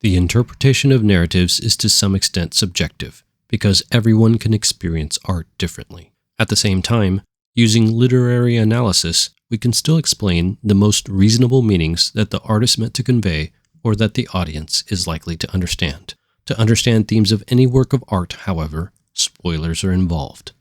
The interpretation of narratives is to some extent subjective, because everyone can experience art differently. At the same time, using literary analysis, we can still explain the most reasonable meanings that the artist meant to convey or that the audience is likely to understand. To understand themes of any work of art, however, spoilers are involved.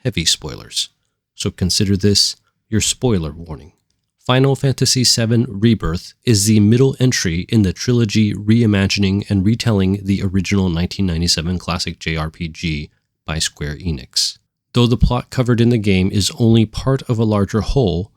Heavy spoilers. So consider this your spoiler warning. Final Fantasy VII Rebirth is the middle entry in the trilogy reimagining and retelling the original 1997 classic JRPG by Square Enix. Though the plot covered in the game is only part of a larger whole,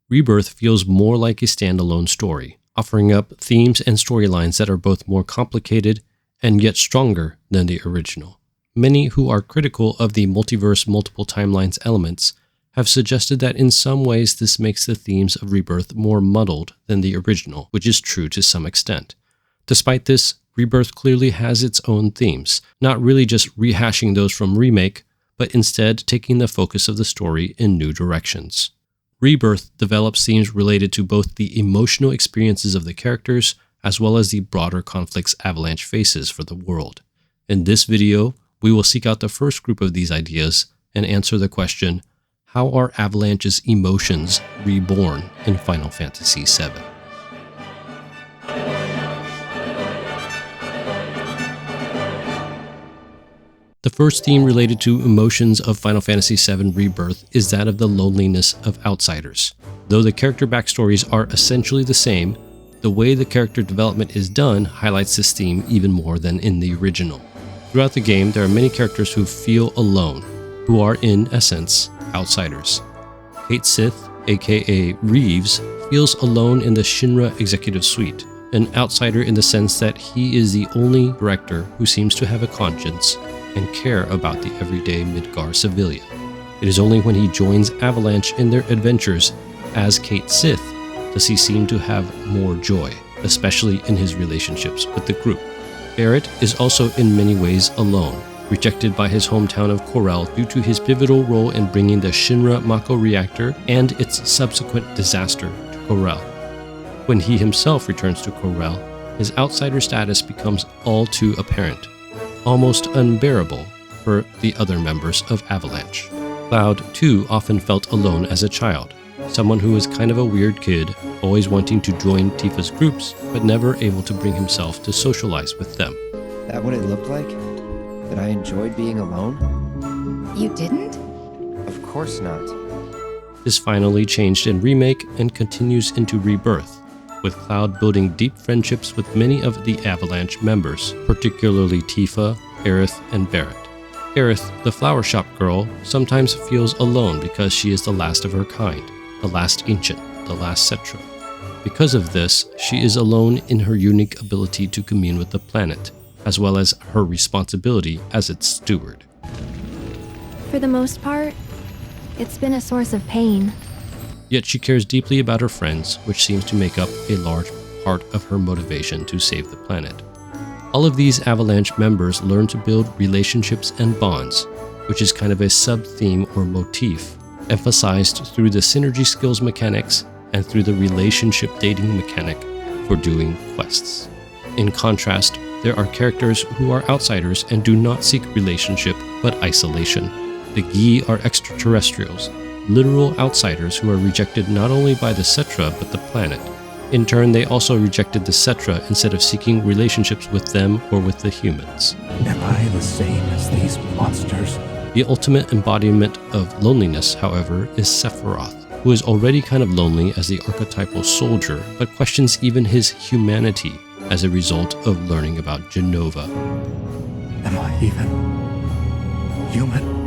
Rebirth feels more like a standalone story, offering up themes and storylines that are both more complicated and yet stronger than the original. Many who are critical of the multiverse multiple timelines elements have suggested that in some ways this makes the themes of Rebirth more muddled than the original, which is true to some extent. Despite this, Rebirth clearly has its own themes, not really just rehashing those from Remake, but instead taking the focus of the story in new directions. Rebirth develops themes related to both the emotional experiences of the characters as well as the broader conflicts Avalanche faces for the world. In this video, we will seek out the first group of these ideas and answer the question, how are Avalanche's emotions reborn in Final Fantasy VII? The first theme related to emotions of Final Fantasy VII Rebirth is that of the loneliness of outsiders. Though the character backstories are essentially the same, the way the character development is done highlights this theme even more than in the original. Throughout the game, there are many characters who feel alone, who are in essence outsiders. Kate Sith, aka Reeves, feels alone in the Shinra executive suite, an outsider in the sense that he is the only director who seems to have a conscience and care about the everyday Midgar civilian. It is only when he joins Avalanche in their adventures as Kate Sith does he seem to have more joy, especially in his relationships with the group. Barrett is also in many ways alone, rejected by his hometown of Corel due to his pivotal role in bringing the Shinra Mako reactor and its subsequent disaster to Corel. When he himself returns to Corel, his outsider status becomes all too apparent, almost unbearable for the other members of Avalanche. Cloud, too, often felt alone as a child, someone who was kind of a weird kid, always wanting to join Tifa's groups, but never able to bring himself to socialize with them. That what it looked like? That I enjoyed being alone? You didn't? Of course not. This finally changed in Remake and continues into Rebirth, with Cloud building deep friendships with many of the Avalanche members, particularly Tifa, Aerith, and Barrett. Aerith, the flower shop girl, sometimes feels alone because she is the last of her kind, the last ancient, the last Cetra. Because of this, she is alone in her unique ability to commune with the planet, as well as her responsibility as its steward. For the most part, it's been a source of pain. Yet she cares deeply about her friends, which seems to make up a large part of her motivation to save the planet. All of these Avalanche members learn to build relationships and bonds, which is kind of a sub-theme or motif, emphasized through the synergy skills mechanics and through the relationship dating mechanic for doing quests. In contrast, there are characters who are outsiders and do not seek relationship, but isolation. The Gi are extraterrestrials, literal outsiders who are rejected not only by the Cetra, but the planet. In turn, they also rejected the Cetra instead of seeking relationships with them or with the humans. Am I the same as these monsters? The ultimate embodiment of loneliness, however, is Sephiroth, who is already kind of lonely as the archetypal soldier, but questions even his humanity as a result of learning about Jenova. Am I even human?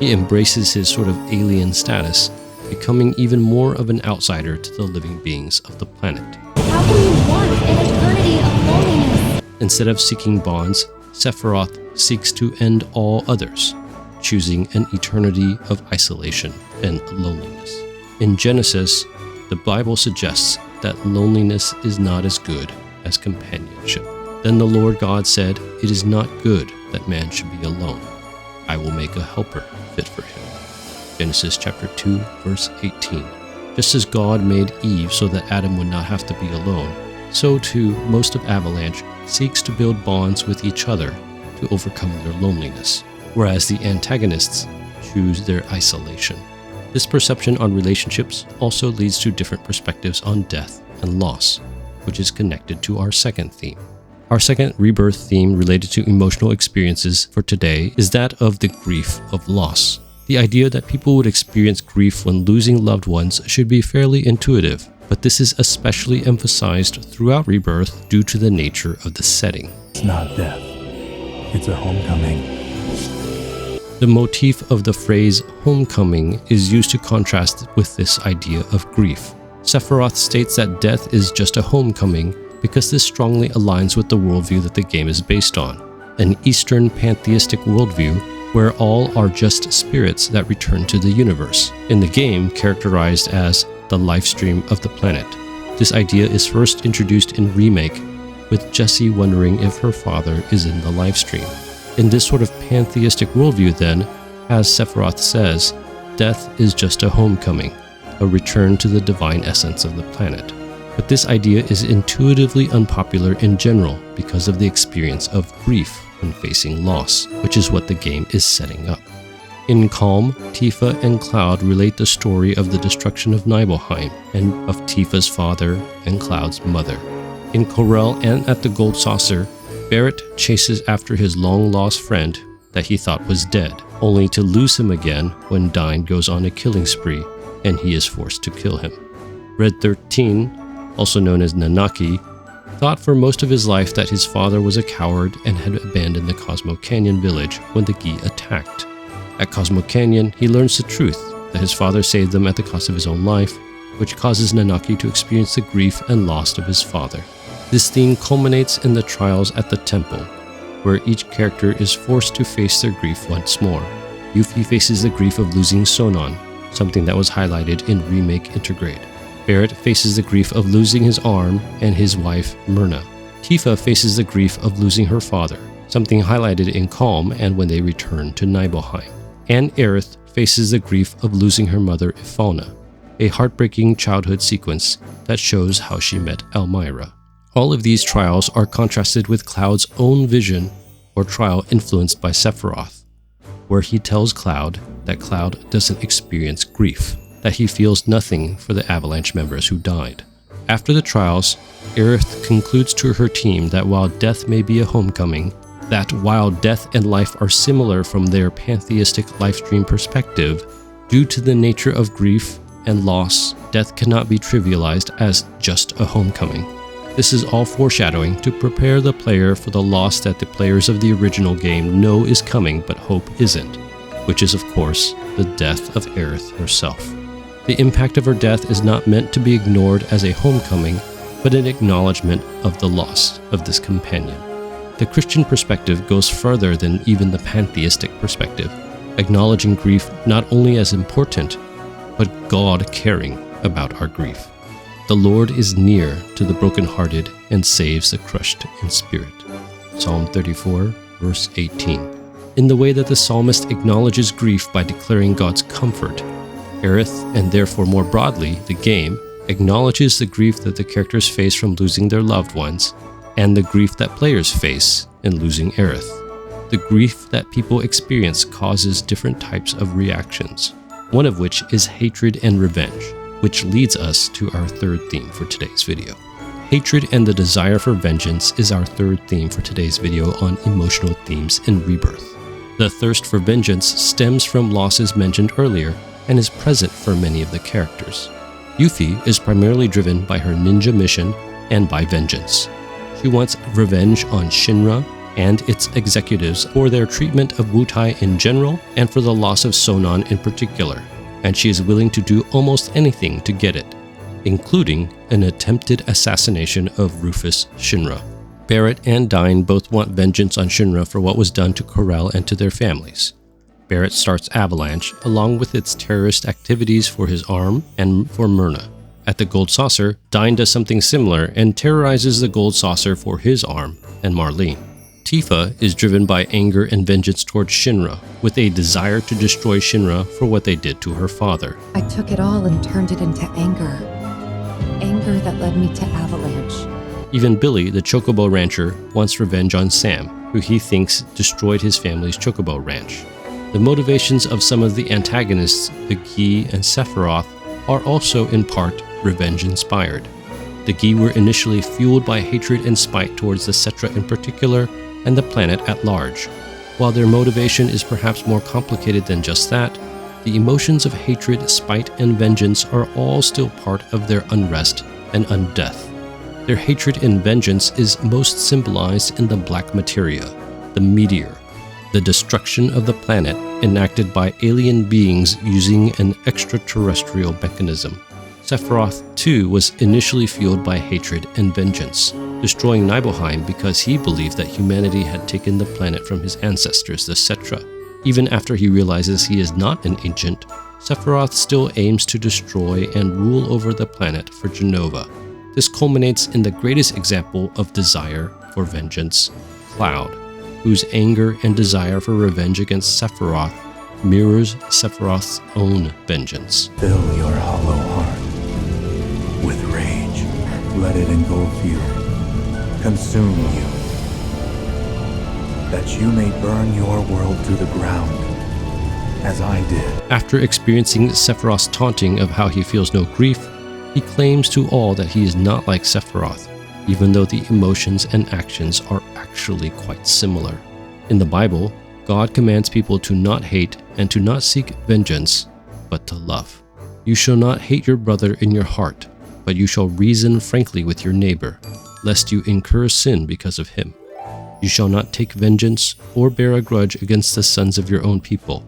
He embraces his sort of alien status, becoming even more of an outsider to the living beings of the planet. How can you want an eternity of loneliness? Instead of seeking bonds, Sephiroth seeks to end all others, choosing an eternity of isolation and loneliness. In Genesis, the Bible suggests that loneliness is not as good as companionship. Then the Lord God said, "It is not good that man should be alone. I will make a helper fit for him." Genesis chapter 2, verse 18. Just as God made Eve so that Adam would not have to be alone, so too most of Avalanche seeks to build bonds with each other to overcome their loneliness, whereas the antagonists choose their isolation. This perception on relationships also leads to different perspectives on death and loss, which is connected to our second theme. Our second rebirth theme related to emotional experiences for today is that of the grief of loss. The idea that people would experience grief when losing loved ones should be fairly intuitive, but this is especially emphasized throughout Rebirth due to the nature of the setting. It's not death. It's a homecoming. The motif of the phrase homecoming is used to contrast with this idea of grief. Sephiroth states that death is just a homecoming because this strongly aligns with the worldview that the game is based on, an Eastern pantheistic worldview where all are just spirits that return to the universe, in the game characterized as the life stream of the planet. This idea is first introduced in Remake, with Jessie wondering if her father is in the life stream. In this sort of pantheistic worldview then, as Sephiroth says, death is just a homecoming, a return to the divine essence of the planet. But this idea is intuitively unpopular in general because of the experience of grief when facing loss, which is what the game is setting up. In Calm, Tifa and Cloud relate the story of the destruction of Nibelheim and of Tifa's father and Cloud's mother. In Corel and at the Gold Saucer, Barrett chases after his long-lost friend that he thought was dead, only to lose him again when Dyne goes on a killing spree and he is forced to kill him. Red 13, also known as Nanaki, thought for most of his life that his father was a coward and had abandoned the Cosmo Canyon village when the Gi attacked. At Cosmo Canyon, he learns the truth that his father saved them at the cost of his own life, which causes Nanaki to experience the grief and loss of his father. This theme culminates in the trials at the temple, where each character is forced to face their grief once more. Yuffie faces the grief of losing Sonon, something that was highlighted in Remake Intergrade. Barrett faces the grief of losing his arm and his wife, Myrna. Tifa faces the grief of losing her father, something highlighted in Calm and when they return to Nibelheim. And Aerith faces the grief of losing her mother, Ifalna, a heartbreaking childhood sequence that shows how she met Elmyra. All of these trials are contrasted with Cloud's own vision or trial influenced by Sephiroth, where he tells Cloud that Cloud doesn't experience grief, that he feels nothing for the Avalanche members who died. After the trials, Aerith concludes to her team that while death may be a homecoming, that while death and life are similar from their pantheistic lifestream perspective, due to the nature of grief and loss, death cannot be trivialized as just a homecoming. This is all foreshadowing to prepare the player for the loss that the players of the original game know is coming but hope isn't, which is of course the death of Aerith herself. The impact of her death is not meant to be ignored as a homecoming, but an acknowledgement of the loss of this companion. The Christian perspective goes further than even the pantheistic perspective, acknowledging grief not only as important, but God caring about our grief. The Lord is near to the brokenhearted and saves the crushed in spirit. Psalm 34, verse 18. In the way that the psalmist acknowledges grief by declaring God's comfort, Aerith, and therefore more broadly, the game, acknowledges the grief that the characters face from losing their loved ones, and the grief that players face in losing Aerith. The grief that people experience causes different types of reactions, one of which is hatred and revenge, which leads us to our third theme for today's video. Hatred and the desire for vengeance is our third theme for today's video on emotional themes in Rebirth. The thirst for vengeance stems from losses mentioned earlier and is present for many of the characters. Yuffie is primarily driven by her ninja mission and by vengeance. She wants revenge on Shinra and its executives for their treatment of Wutai in general and for the loss of Sonon in particular, and she is willing to do almost anything to get it, including an attempted assassination of Rufus Shinra. Barrett and Dyne both want vengeance on Shinra for what was done to Corel and to their families. Barrett starts Avalanche, along with its terrorist activities for his arm and for Myrna. At the Gold Saucer, Dyne does something similar and terrorizes the Gold Saucer for his arm and Marlene. Tifa is driven by anger and vengeance towards Shinra, with a desire to destroy Shinra for what they did to her father. I took it all and turned it into anger. Anger that led me to Avalanche. Even Billy, the chocobo rancher, wants revenge on Sam, who he thinks destroyed his family's chocobo ranch. The motivations of some of the antagonists, the Gi and Sephiroth, are also in part revenge-inspired. The Gi were initially fueled by hatred and spite towards the Cetra in particular, and the planet at large. While their motivation is perhaps more complicated than just that, the emotions of hatred, spite, and vengeance are all still part of their unrest and undeath. Their hatred and vengeance is most symbolized in the black materia, the meteor, the destruction of the planet enacted by alien beings using an extraterrestrial mechanism. Sephiroth, too, was initially fueled by hatred and vengeance, destroying Nibelheim because he believed that humanity had taken the planet from his ancestors, the Cetra. Even after he realizes he is not an ancient, Sephiroth still aims to destroy and rule over the planet for Jenova. This culminates in the greatest example of desire for vengeance, Cloud, whose anger and desire for revenge against Sephiroth mirrors Sephiroth's own vengeance. Fill your hollow heart with rage. Let it engulf you, consume you, that you may burn your world to the ground, as I did. After experiencing Sephiroth's taunting of how he feels no grief, he claims to all that he is not like Sephiroth, even though the emotions and actions are actually quite similar. In the Bible, God commands people to not hate and to not seek vengeance, but to love. You shall not hate your brother in your heart, but you shall reason frankly with your neighbor, lest you incur sin because of him. You shall not take vengeance or bear a grudge against the sons of your own people,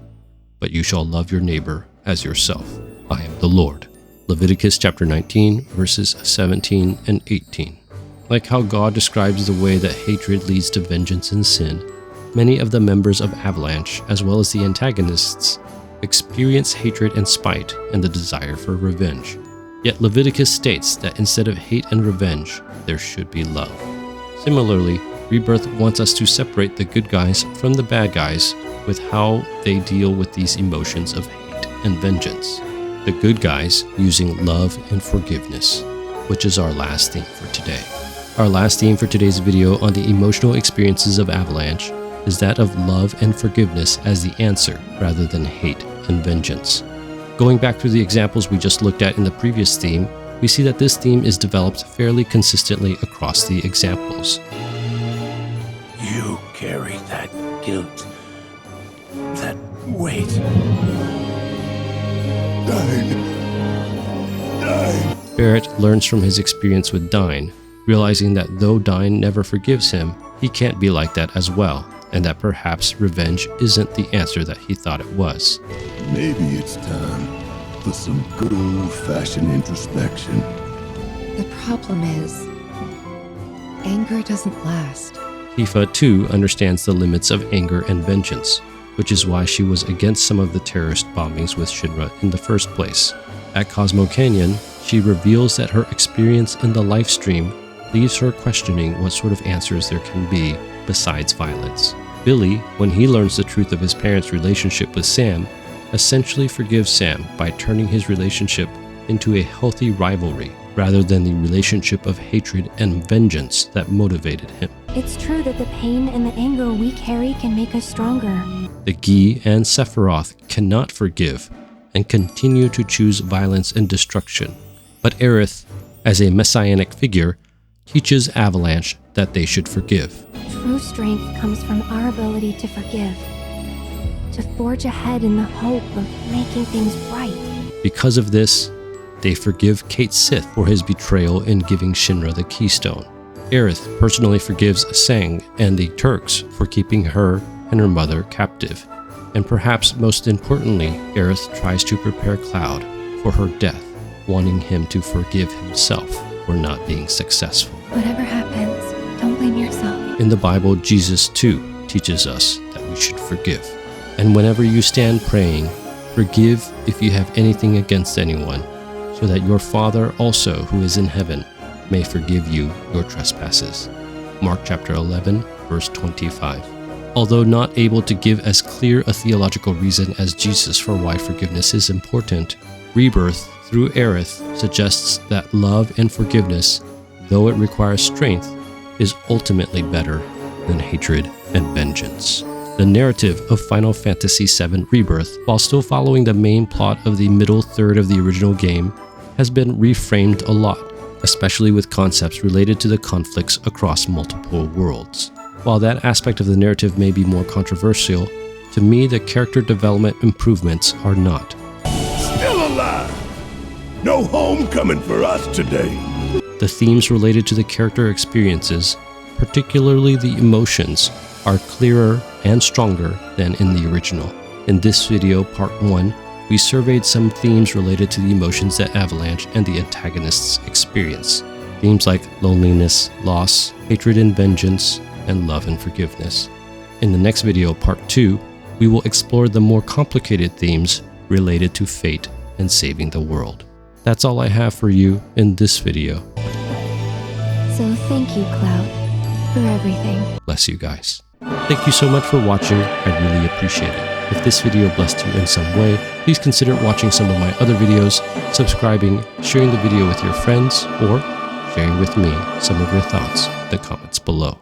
but you shall love your neighbor as yourself. I am the Lord. Leviticus chapter 19, verses 17 and 18. Like how God describes the way that hatred leads to vengeance and sin, many of the members of Avalanche, as well as the antagonists, experience hatred and spite and the desire for revenge. Yet Leviticus states that instead of hate and revenge, there should be love. Similarly, Rebirth wants us to separate the good guys from the bad guys with how they deal with these emotions of hate and vengeance. The good guys using love and forgiveness, which is our last theme for today. Our last theme for today's video on the emotional experiences of Avalanche is that of love and forgiveness as the answer rather than hate and vengeance. Going back through the examples we just looked at in the previous theme, we see that this theme is developed fairly consistently across the examples. You carry that guilt, that weight. Barrett learns from his experience with Dyne, realizing that though Dyne never forgives him, he can't be like that as well, and that perhaps revenge isn't the answer that he thought it was. Maybe it's time for some good old-fashioned introspection. The problem is, anger doesn't last. Tifa, too, understands the limits of anger and vengeance, which is why she was against some of the terrorist bombings with Shinra in the first place. At Cosmo Canyon, she reveals that her experience in the live stream leaves her questioning what sort of answers there can be besides violence. Billy, when he learns the truth of his parents' relationship with Sam, essentially forgives Sam by turning his relationship into a healthy rivalry rather than the relationship of hatred and vengeance that motivated him. It's true that the pain and the anger we carry can make us stronger. The Gi and Sephiroth cannot forgive and continue to choose violence and destruction. But Aerith, as a messianic figure, teaches Avalanche that they should forgive. True strength comes from our ability to forgive, to forge ahead in the hope of making things right. Because of this, they forgive Cait Sith for his betrayal in giving Shinra the Keystone. Aerith personally forgives Sang and the Turks for keeping her and her mother captive. And perhaps most importantly, Aerith tries to prepare Cloud for her death, wanting him to forgive himself for not being successful. Whatever happens, don't blame yourself. In the Bible, Jesus too teaches us that we should forgive. And whenever you stand praying, forgive if you have anything against anyone, so that your Father also who is in heaven may forgive you your trespasses. Mark chapter 11, verse 25. Although not able to give as clear a theological reason as Jesus for why forgiveness is important, Rebirth through Aerith suggests that love and forgiveness though it requires strength, is ultimately better than hatred and vengeance. The narrative of Final Fantasy VII Rebirth, while still following the main plot of the middle third of the original game, has been reframed a lot, especially with concepts related to the conflicts across multiple worlds. While that aspect of the narrative may be more controversial, to me the character development improvements are not. Still alive! No homecoming for us today. The themes related to the character experiences, particularly the emotions, are clearer and stronger than in the original. In this video, part 1, we surveyed some themes related to the emotions that Avalanche and the antagonists experience. Themes like loneliness, loss, hatred and vengeance, and love and forgiveness. In the next video, part 2, we will explore the more complicated themes related to fate and saving the world. That's all I have for you in this video. So thank you, Cloud, for everything. Bless you guys. Thank you so much for watching, I really appreciate it. If this video blessed you in some way, please consider watching some of my other videos, subscribing, sharing the video with your friends, or sharing with me some of your thoughts in the comments below.